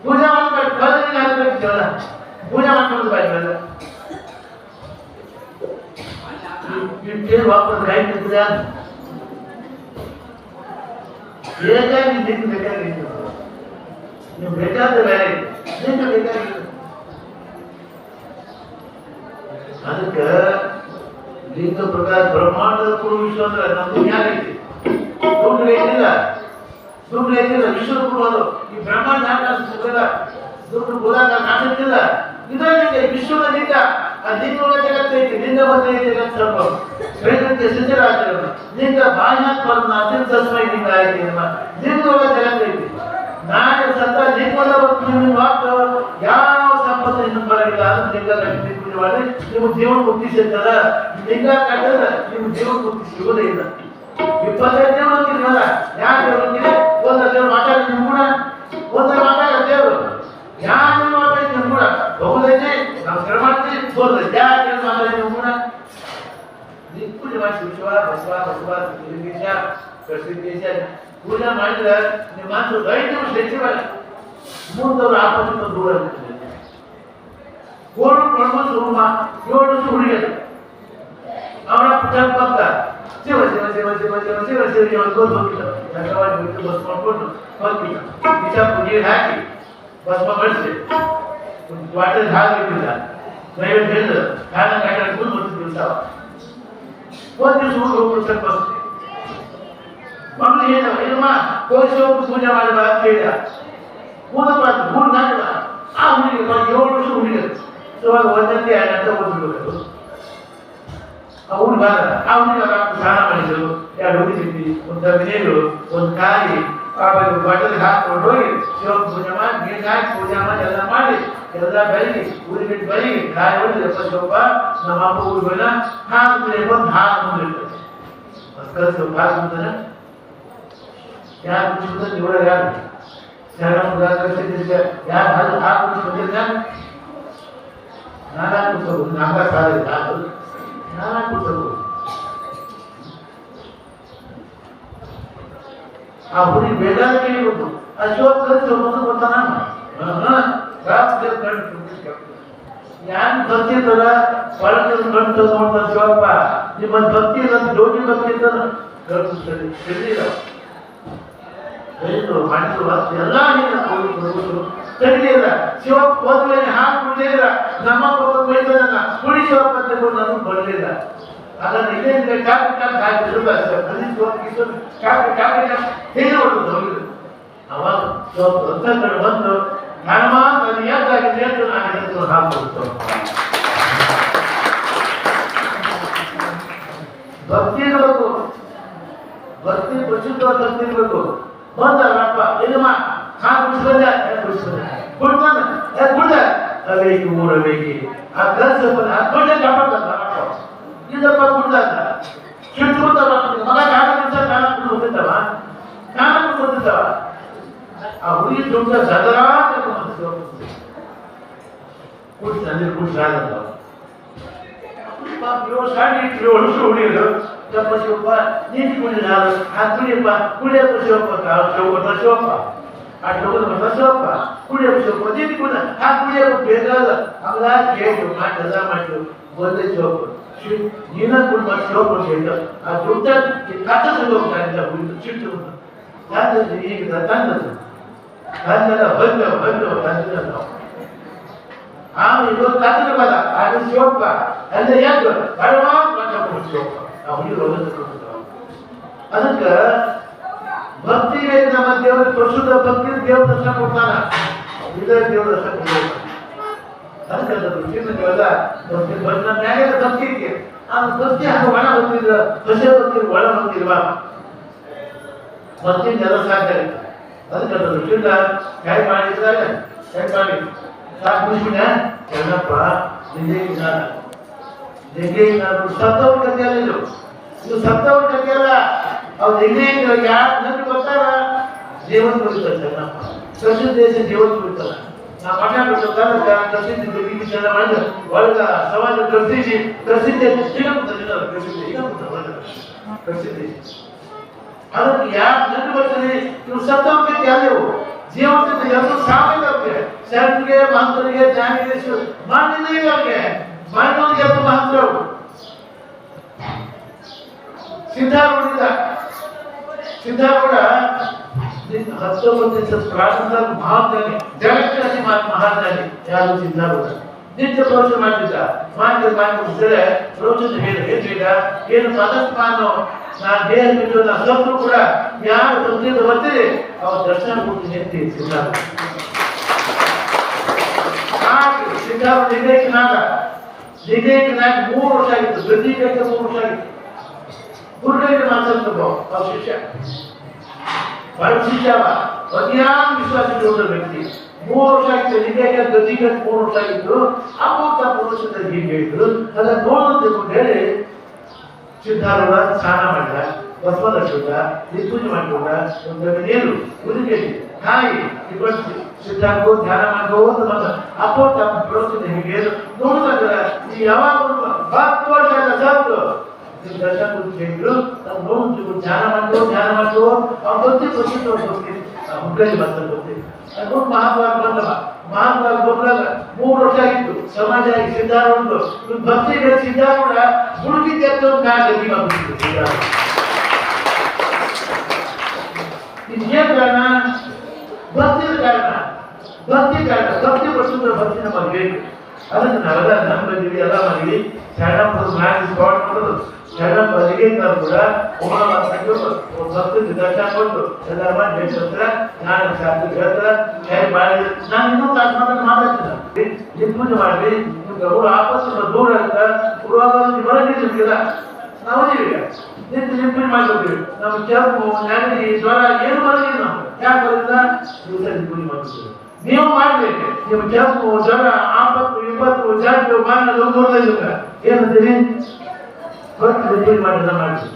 ಪೂಜೆ ಮಾಡಬೇಕು ಬದಲಿಗೆ ಹಾಕಬೇಕು ಪೂಜೆ ಮಾಡ್ಕೊಂಡು ಬಾಯ್ಬೇಡ ಇಟ್ಟೇನು ವಾಪಸ್ ಗಾಯಕ ಪೂಜೆ ಬೇಕಾಗಿ ನಿಂತು ಬೇಕಾಗಿತ್ತು ನೀವು ಬೇಕಾದ್ರೆ ಬೇರೆ ನಿಂತು ಬೇಕಾಗಿತ್ತು ಅದಕ್ಕೆ ಲಿಂಗ ಪ್ರಕಾರ ಬ್ರಹ್ಮಾಂಡದ ಪೂರ್ವ ವಿಶ್ವ ಅಂದ್ರೆ ನಮ್ದು ಯಾರೈತಿ ದುಡ್ಡು ಐತಿಲ್ಲ ವಿಶ್ವ ಕೊಡೋದು ಈ ಬ್ರಹ್ಮಾಂಡ ದುಡ್ಡು ಗೋಲಾಗ ಕಾಣಿಸ್ತಿಲ್ಲ ಇದರಲ್ಲಿ ವಿಶ್ವದ ಲಿಂಗ ಆ ಲಿಂಗದ ಜಗತ್ತೈತಿ ಲಿಂಗ ಬಂದೈತಿ ಜಗತ್ ಸ್ವಲ್ಪ ವೇದಕ್ಕೆ ಸಿದ್ಧರಾಜರು ಲಿಂಗ ಬಾಹ್ಯಾತ್ಮನ ಅತ್ಯಂತಸ್ಮೈ ಲಿಂಗ ಐತಿ ಲಿಂಗದ ಜಗತ್ತೈತಿ ನಾಳೆ ಸತ್ತ ಲಿಂಗದ ಒಂದು ಮಾತ್ರ ಯಾವ ಸಂಪತ್ತು ಇನ್ನು ಬರಲಿಲ್ಲ ಅದು ಲಿಂಗ ಕಟ್ಟಿ ಪೂಜೆ ಮಾಡಿ ನಿಮ್ಮ ಜೀವನ ಮುಕ್ತಿ ಸಿಗ್ತದ ಲಿಂಗ ಕಟ್ಟಿದ್ರೆ ನಿಮ್ಮ ಜೀವನ ಮುಕ್ತಿ ಸಿಗೋದೇ ಇಲ್ಲ 25 ಜನ ಹೋಗಿದ್ರಲ್ಲ ಯಾಕೆ ಹೋಗಿದ್ರೆ ಒಂದು ದೇವ್ರು ಮಾತಾಡಿದ್ರು ಕೂಡ ಒಂದು ಮಾತಾಡ ದೇವರು ಯಾರು ಮಾತಾಡಿದ್ರು ಕೂಡ ಹೋಗೋದೈತೆ ನಾವು ಶ್ರಮ ಮಾಡ್ತೀವಿ ಹೋದ್ರೆ ಯಾಕೆ ಮಾತಾಡಿದ್ರು ಪೂಜೆ ಮಾಡಿದ್ರೆ ನಿಮ್ಮ ಮನಸ್ಸು ದೈತ್ಯ ಹೆಚ್ಚಿವೆ ಮುಂದವರು ಆಪತ್ತಿನ ದೂರ ಇರ್ತದೆ. ಗೋಡು ಕೊಡ್ಬೋದು ರೂಮ 7 ವರ್ಷ ಹುಡುಗಿಯರು ಅವರ ಪುಟ್ಟ ಭಕ್ತ ಶಿವ ಶಿವ ಶಿವ ಶಿವ ಶಿವ ಶಿವ ಶಿವ ಶಿವ ಗೋದು ಹೋಗಿಲ್ಲ ಚಕ್ರವಾಣಿ ಬಿಟ್ಟು ಬಸ್ ಮಾಡ್ಕೊಂಡು ಹೋಗಿಲ್ಲ ಬಿಜಾಪುರ ನೀರು ಹಾಕಿ ಭಸ್ಮ ಬಳಸಿ ವಾಟರ್ ಹಾಕಿಲ್ಲ ನೈವೇದ್ಯ ಹೇಳಿದ್ರು ಕಾಲ ಕಾಟ ಕೂದು ಬರ್ತಿದ್ವಿ ದಿವಸ ಒಂದು ದಿವಸ ಊರು ಹೋಗ್ಬಿಟ್ಟು ಸ್ವಲ್ಪ ಮಕ್ಕಳು ಹೇಳಿದವ ಏನಮ್ಮ ಕೋಸಿ ಹೋಗಿ ಪೂಜೆ ಮಾಡಿದ ಅಂತ ಹೇಳಿದ ಮೂರಪ್ಪ 3 ನಾಲ್ಕು ಆ ಹುಡುಗಿ 7 ವರ್ಷ ಹುಡುಗಿರು ಇವಾಗ ಒಂದಂತೆ 2 ಗಂಟೆ ಓದ್ಬಿಡ್ಬೇಕು ಅವ್ರು ಬಾರ ಆ ಹುಡುಗಿ ಸ್ನಾನ ಮಾಡಿದ್ರು 2 ಹುಡುಗಿ ಒಂದು ನೀರು ಒಂದು ಕಾಯಿ ಆಮೇಲೆ ಬಟ್ಟಲಿಗೆ ಹಾಕೊಂಡು ಹೋಗಿ ಶಿವ ಪೂಜೆ ಮಾಡಿ ನೀರು ಹಾಕಿ ಪೂಜೆ ಮಾಡಿ ಎಲ್ಲ ಮಾಡಿ ಎಲ್ಲ ಬೆಳಗಿ ಊರಿಗೆ ಬೆಳಗಿ ಕಾಯಿ ಹೊಡೆದು 70 ರೂಪಾಯಿ ನಮ್ಮ ಅಪ್ಪ ಊರಿಗೆ ಹೋದ ಹಾಲು ಬಂದು ಹಾಲು ಮುಂದಿರ್ತದೆ ಕಳಿಸಿ ಹಾಲು ಮುಂದೆ ಯಾರು ಕುಡಿಸ್ಬಿಟ್ಟು ಇವರ ಯಾರು ಯಾರು ಹಾಲು ಹಾಲು ಕುಡಿಸ್ಬಿಟ್ಟಿದ್ದ ನಾನಾ ಕುಡಿಸಬಹುದು ನಾಲ್ಕು ಸಾಲ ಇದೆ ಹಾಲು ನಾನಾ ಕುಡಿಸಬಹುದು ಆ ಹುಡುಗಿ ಬೇಗ ಕೇಳಿಬಿಟ್ಟು ಅಶೋಕ್ ಕಲಿಸಿ ಮುಂದೆ ಬರ್ತಾನ ಯಾರು ಭಕ್ತಿ ಇರ್ತದ ಒಳಗೆ ಗಂಟು ನೋಡ್ತಾನೆ ಶಿವಪ್ಪ ನಿಮ್ಮ ಭಕ್ತಿ ಇಲ್ಲ ಜೋಗಿ ಭಕ್ತಿ ಇರ್ತದ ತಿಳಿದಿಲ್ಲ ಮಾಡಿದ್ರು ಎಲ್ಲ ತೆಗೆದಿಲ್ಲ ಶಿವಪ್ಪ ಹೋದ್ಮೇಲೆ ಹಾಲು ಕುಡಿದಿಲ್ಲ ನಮ್ಮಪ್ಪ ಬೈತದನ್ನ ಕುಡಿ ಶಿವಪ್ಪ ತಗೊಂಡು ನಾನು ಬರಲಿಲ್ಲ ಅದನ್ನು ಇದೇ ಚಾಪಿ ಚಾಪಿ ಹಾಕಿದ್ರು ಚಾಪಿ ಚಾಪಿ ಹೇಗೆ ಹೊಡೆದು ಹೋಗಿದ್ರು ಅವಾಗ ಶಿವಪ್ಪ ದೊಡ್ಡ ಕಡೆ ಬಂದು ಹನುಮ ನಾನು ಯಾಕಾಗಿದೆ ಅಂತ ನಾನು ಹೇಳಿದ್ರು ಹಾಕ್ಬಿಡ್ತು ಭಕ್ತಿ ಇರಬೇಕು ಭಕ್ತಿ ಪ್ರಸಿದ್ಧವಾದ ಭಕ್ತಿ ಇರಬೇಕು ಬಂದಪ್ಪ ಏನಮ್ಮ ಹಾಲು ಕುಡಿಸ್ಬಂದ ಕುಡ್ತಾನೆ ಕುಡ್ದ ಅವೇಕಿ ಊರವೇಕಿ ಆ ಕೆಲಸ ದೊಡ್ಡ ಕಾಪಾಡ್ತಾನ ಇದಪ್ಪ ಕುಡ್ದ ಕಿಡ್ಸ್ಕೊತ ಮಗ ಕಾಲ ಕಾಲ ಕುಡ್ದಿದ್ದವ ಕಾಲ ಕುಡ್ದಿದ್ದವ ಆ ಹುಡುಗಿ ದುಡ್ಡ ಸದರಾ ಕುಡಿಸ್ತಾನೆ ಕುಡಿಸಾಗಲ್ಲ ವರ್ಷ ಹುಡುಗಿರು ಯಪ್ಪ ಶಿವಪ್ಪ ನೀನು ಕುಡಿದ ಆ ಕುಡಿಯಪ್ಪ ಕುಡಿಯಪ್ಪ ಶಿವಪ್ಪ ಶಿವಪ್ಪ ಶಿವಪ್ಪ ಆ ಶಿವಪ್ಪ ಶಿವಪ್ಪ ಕುಡಿಯಪ್ಪ ಶಿವಪ್ಪ ನೀನು ಕುಡ ಆ ಕುಡಿಯಪ್ಪ ಬೇಕಾದ ಅಲ್ಲ ಕೇಳು ಎಲ್ಲ ಮಾಡಿದ್ರು ಒಂದೇ ಶಿವಪ್ಪ ನೀನ ಕುಡ್ ಮಾಡಿ ಶಿವಪ್ಪ ಕೇಳಿದ ಆ ದುಡ್ಡ ಕಥ ಹೋಗ್ತಾ ಹುಡುಗ ಚಿಟ್ಟು ಈಗ ತಂದದ್ದು ತಂದೆಲ್ಲ ಬಂದವ ತಂದಿಲ್ಲ ನಾವು ಆಮೇಲೆ ಇವತ್ತು ತಂದ್ರೆ ಬರ ಅದು ಶಿವಪ್ಪ ಅಲ್ಲ ಯಾಕೆ ಬಡವ ಶಿವಪ್ಪ ಅದಕ್ಕೆ ಭಕ್ತಿ ನಮ್ಮ ದೇವರ ಪ್ರಸುದ್ಧ ಭಕ್ತಿ ದೇವ್ರ ದರ್ಶನ ಕೊಡ್ತಾನ ಇದೇ ದೇವ್ರ ದರ್ಶನ ಕೊಡ್ತಾನ ಅದಕ್ಕೆ ಭಕ್ತಿ ಐತಿ ಆ ಭಕ್ತಿ ಹಾಗೆ ಒಳ ಬಂದಿದ್ರ ಹೊಸ ಭಕ್ತಿ ಒಳ ಬಂದಿಲ್ವಾ ಭಕ್ತಿ ಎಲ್ಲ ಸಾಧ್ಯ ಆಗುತ್ತೆ ಅದಕ್ಕೆ ದೃಷ್ಟಿಯಿಂದ ಕೈ ಮಾಡಿದ್ದಾರೆ ಕೈ ಮಾಡಿ ಸಾಕು ಮುಗಿಸ್ಬಿಟ್ಟ ಎಲ್ಲಪ್ಪ ನಿಜೇ ಸತ್ತವ್ರ ಕಥೆಯಲ್ಲ ಇದು ಸತ್ತವ್ರ ಕಥೆಯಲ್ಲ ಅವ್ರು ನಿಜ ಯಾರು ನನಗೆ ಗೊತ್ತಾರ ಜೀವನ ಕುರಿತಾರೆ ಚೆನ್ನಪ್ಪ ಪ್ರಸಿದ್ಧ ದೇಶ ಜೀವನ ಕುರಿತಲ್ಲ ನಾ ಮಠ ಬಿಟ್ಟು ಪ್ರಸಿದ್ಧ ಮಾಡಿದ್ರೆ ಒಳಗ ಸಮಾಜ ಪ್ರಸಿದ್ಧ ಪ್ರಸಿದ್ಧಿ ಅದಕ್ಕೆ ಯಾರು ನನಗೆ ಬರ್ತಾರೆ ಇವ್ರು ಸತ್ತವ್ರ ಕಥೆ ಅಲ್ಲೇವು ಜೀವನದಿಂದ ಎಲ್ಲ ಸಾಮರ್ಥ್ಯ ಶರಣರಿಗೆ ಮಹಂತರಿಗೆ ಜ್ಞಾನಿಗೆ ಮಾಡಿದ್ರೆ ಅವ್ರಿಗೆ ಮಾಡಿದವರಿಗೆ ಅದು ಮಹಂತ ಸಿದ್ಧಾರೂಢ 19 ಪ್ರಾರಂಭ ಮಹಾಜ್ಞಾನಿ ಜಗತ್ತಿನಲ್ಲಿ ಮಹಾಜ್ಞಾನಿ ಯಾರು ಸಿದ್ಧಾರೂಢ ನಿತ್ಯ ಪ್ರವಚನ ಮಾಡ್ತಿದ್ದ ಮಾಡಿದ್ರೆ ಪ್ರವಚನ ಹೇಳಿದ ಏನು ಮನಸ್ಮಾನು ನಾನು ದೇಹ ಬಿಟ್ಟು ನಾನು ಸತ್ರು ಕೂಡ ಯಾರು ಭಕ್ತಿಯಿಂದ ಬರ್ತೀರಿ ಅವ್ರ ದರ್ಶನ ಕೊಡ್ತೀನಿ ಅಂತ ಸಿದ್ಧಾರೂಢ ಸಿದ್ಧಾರೂಢ ನಿಗೇಕನಾಗ 3 ವರ್ಷ ಆಗಿತ್ತು ಗದ್ದಿಗೆ 3 ವರ್ಷ ಆಗಿತ್ತು ಗುರುಗಳಿಗೆ ಮಾತಾಡ್ತಪ್ಪ ಅವ್ರ ಶಿಷ್ಯ ಪರಮ ಶಿಷ್ಯ ಅಜ್ಞಾನ ವಿಶ್ವಾಸ ವ್ಯಕ್ತಿ 3 ವರ್ಷ ಆಗಿತ್ತು ನಿಗೇಕ ಗದ್ದಿಗೆ 3 ವರ್ಷ ಆಗಿತ್ತು ಅಮೃತ ಪುರುಷದಲ್ಲಿ ಹೀಗೆ ಹೇಳಿದ್ರು ಅದನ್ನ ನೋಡುತ್ತೆ ಹೇಳಿ ಸಿದ್ಧಾರೂಢ ಸ್ನಾನ ಮಾಡಿದ ಬಸವನ ಶುದ್ಧ ಪೂಜೆ ಮಾಡಿಕೊಂಡ ಒಂದು ನೀರು ಉದಿಗೆಲ್ಲಿ ಕಾಯಿ ಇವತ್ತು ಸಿದ್ಧಾರ್ಥ ಧ್ಯಾನ ಮಾಡ್ಬೋದು ಅಪ್ಪೋಟ ಪ್ರವಚನ ಹೀಗೆ ನೋಡಿದಾಗ ಈ ಯಾವಾಗ 10 ವರ್ಷ ಸತ್ತು ನಿಮ್ಗೆ ದರ್ಶನ ಕೊಟ್ಟು ಹೇಳಿದ್ರು ನಾವು ನೋಡ್ತೀವಿ ಧ್ಯಾನ ಮಾಡ್ತು ಅವ್ನು ಗೊತ್ತಿತ್ತು ಹುಬ್ಬಳ್ಳಿ ಬರ್ತಾರೆ ಗೊತ್ತಿತ್ತು ಅದು ಮಹಾಭಾರತ ಬಂದವ ಮಹಾಭಾರತ ಬಂದಾಗ 3 ವರ್ಷ ಆಗಿತ್ತು ಸಮಾಜ ಆಗಿ ಸಿದ್ಧಾರೂಢ ಭಕ್ತಿಗೆ ಸಿದ್ಧಾರೂಢ ಹುಡುಗಿದ್ದೆ ಅಂತ ಒಂದು ಗತಿ ಮಾಡ್ಬಿಟ್ಟಿತ್ತು ಸಿದ್ಧಾರೂಢ ಇದೇನ್ ಕಾರಣ ಭಕ್ತಿ ಕಾರಣ ಭಕ್ತಿ ಪಡಿಸಿದ್ರೆ ಭಕ್ತಿ ನಮಗೆ ಬೇಕು ಅದಕ್ಕೆ ನಾವೆಲ್ಲ ನಮ್ಮ ಬಂದಿವಿ ಎಲ್ಲ ಮಾಡಿವಿ ಶರಣಪ್ಪರು ಮ್ಯಾಚ್ ಸ್ಪಾಟ್ ಮಾಡೋದು ಶರಣಪ್ಪ ಅಲ್ಲಿಗೆ ಕೂಡ ಭಕ್ತಿ ದರ್ಶನ ಕೊಟ್ಟು ಎಲ್ಲ ಮಾಡಿ ಹೇಳ್ತಾರೆ ನಾನು ಶಾಸ್ತ್ರ ಹೇಳ್ತಾರೆ ಹೇಗೆ ಮಾಡಿ ನಾನು ಇನ್ನೂ ಮಾತಾಡ್ತೀನಿ ನೀವು ಪೂಜೆ ಮಾಡ್ರಿ ನಿಮ್ಗೆ ಅವರು ಆಪತ್ತು ದೂರ ಅಂತ ಹೊರಗಿಲ್ಲ ನಾವು ನಿಂತು ಪೂಜೆ ಮಾಡ್ಕೊತೀವಿ ನಾವು ಕೆಂಪು ನೆಗಡಿ ಜ್ವರ ಏನು ಬರೋದಿಲ್ಲ ನಾವು ಯಾಕೆ ಬರೋದಿಲ್ಲ ಪೂಜೆ ಮಾಡ್ತೀವಿ ನೀವು ಮಾಡ್ಬೇಕು ನೀವು ಕೆಂಪು ಜ್ವರ ಆಪತ್ತು ವಿಪತ್ತು ಜಾತಿ ಮಾನ ನೋಡ್ತಾ ಏನಂತೀರಿ ಪೂಜೆ ಮಾಡಿಲ್ಲ ಮಾಡಿ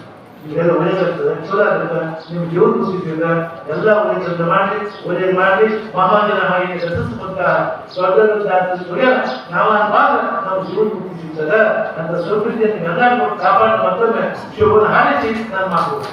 ಇದೆಲ್ಲ ಒಳ್ಳೆದಾಗ್ತದೆ ಚಲೋ ಆಗುತ್ತೆ ನೀವು ಜೀವನ ಖುಷಿಸಿದ ಎಲ್ಲ ಒಳ್ಳೆದಂತ ಮಾಡಿ ಒಳ್ಳೇದು ಮಾಡಿ ಮಹಾಜನ ಹಾಗೆ ರಚಿಸುವಂತ ನಾವು ನಾವು ಜೀವನ ಮುಕ್ತಿ ಸಿಗ್ತದ ಅಂತ ಸಂಸ್ಕೃತಿಯನ್ನು ಎಲ್ಲರೂ ಕಾಪಾಡಿ ಮತ್ತೊಮ್ಮೆ ಶಿವನ ಹಾರಿಸಿ ನಾನು ಮಾಡ್ಬೋದು